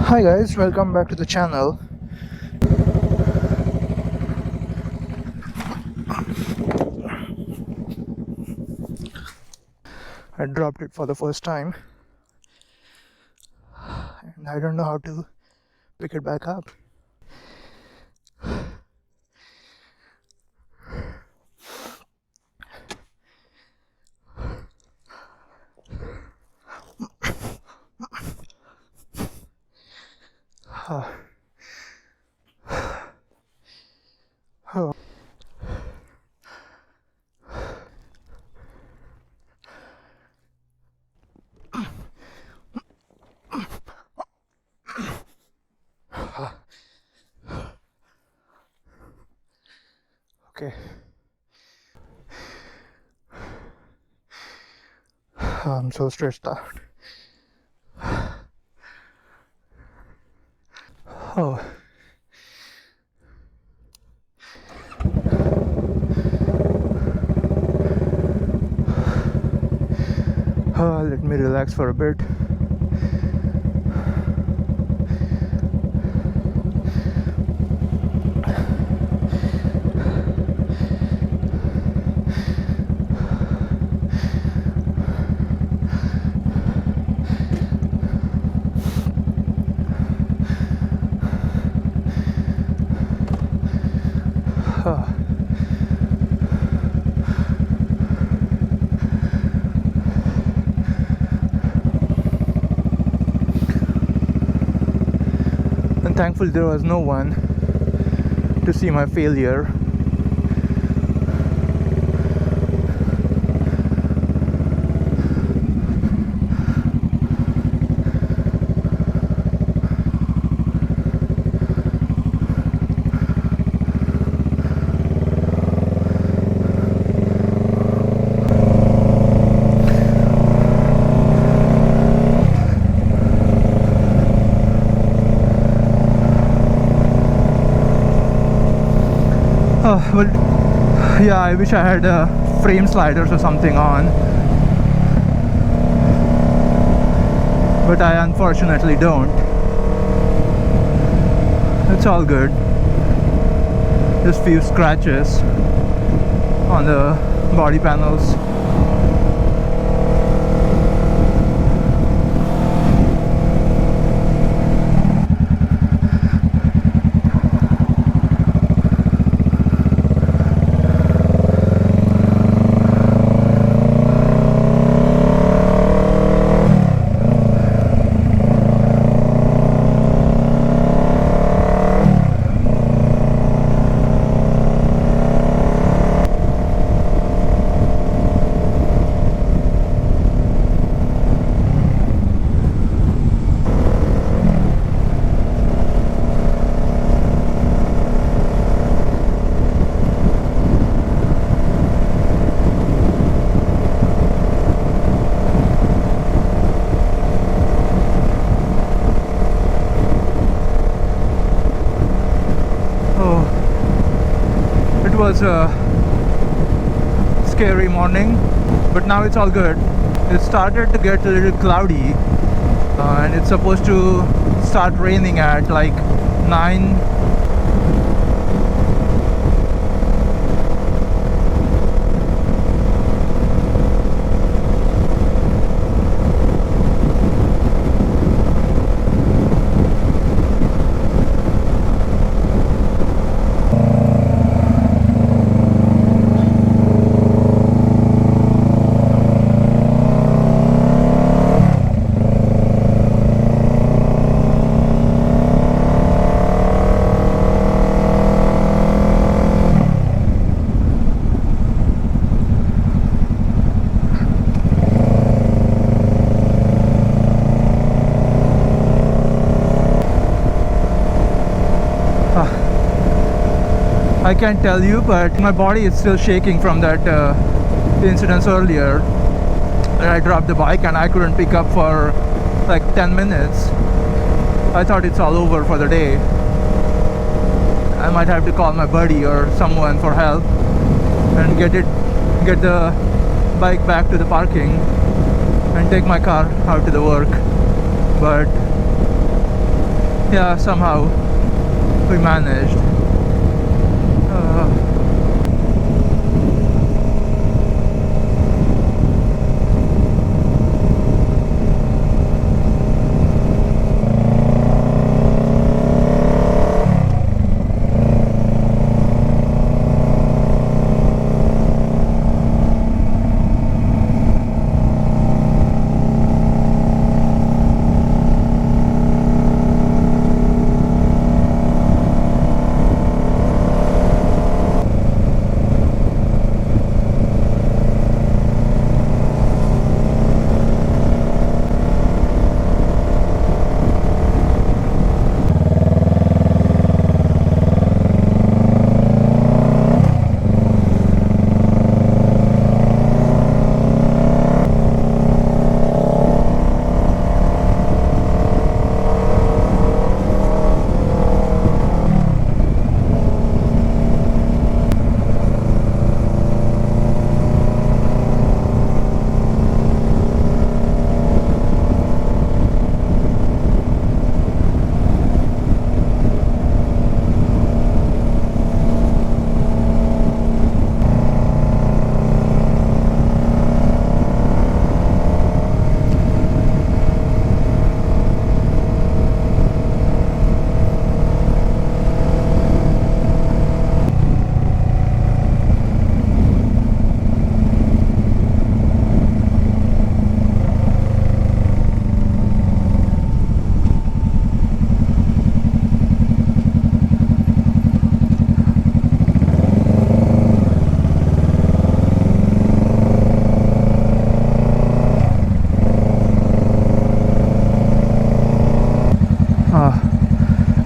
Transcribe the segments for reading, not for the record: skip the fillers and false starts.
Hi guys, welcome back to the channel. I dropped it for the first time and I don't know how to pick it back up. Oh. Okay. I'm so stressed out. Oh. Let me relax for a bit. And thankfully there was no one to see my failure. Well, yeah, I wish I had frame sliders or something on, but I unfortunately don't. It's all good. Just few scratches on the body panels. It was a scary morning, but now it's all good. It started to get a little cloudy, and it's supposed to start raining at like 9. I can't tell you, but my body is still shaking from that incident earlier. I dropped the bike and I couldn't pick up for like 10 minutes. I thought it's all over for the day. I might have to call my buddy or someone for help and get the bike back to the parking and take my car out to the work. But yeah, somehow we managed.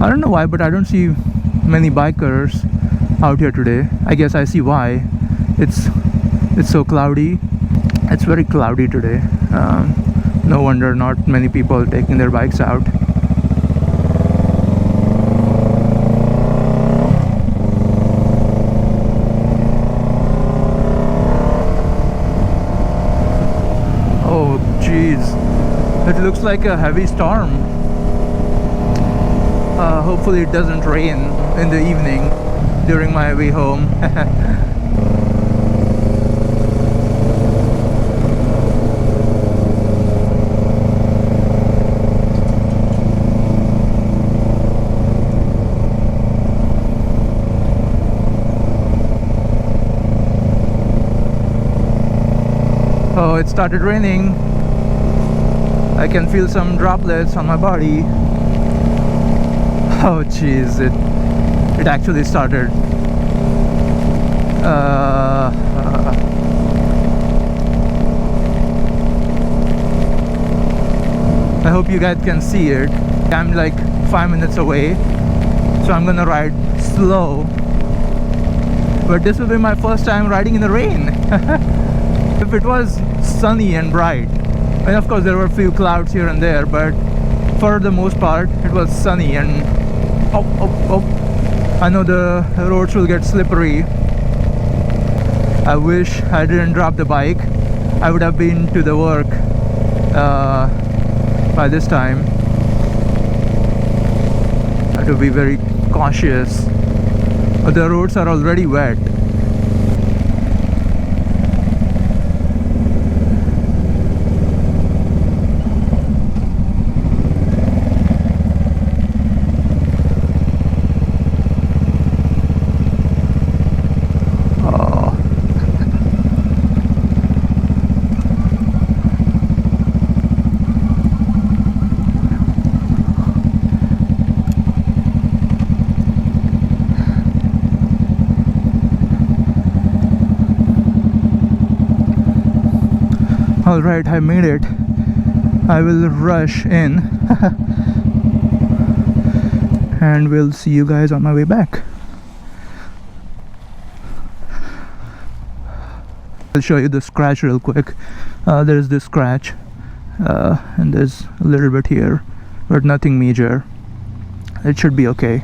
I don't know why, but I don't see many bikers out here today. I guess I see why. It's so cloudy. It's very cloudy today. No wonder not many people taking their bikes out. Oh jeez, it looks like a heavy storm. Hopefully it doesn't rain in the evening during my way home. Oh, it started raining. I can feel some droplets on my body. Oh jeez, it actually started. I hope you guys can see it. I'm like 5 minutes away, so I'm gonna ride slow. But this will be my first time riding in the rain. If it was sunny and bright, and of course there were a few clouds here and there, but for the most part it was sunny and I know the roads will get slippery. I wish I didn't drop the bike. I would have been to the work by this time. I have to be very cautious. The roads are already wet. Alright, I made it. I will rush in and we'll see you guys on my way back. I'll show you the scratch real quick. There's this scratch and there's a little bit here, but nothing major. It should be okay.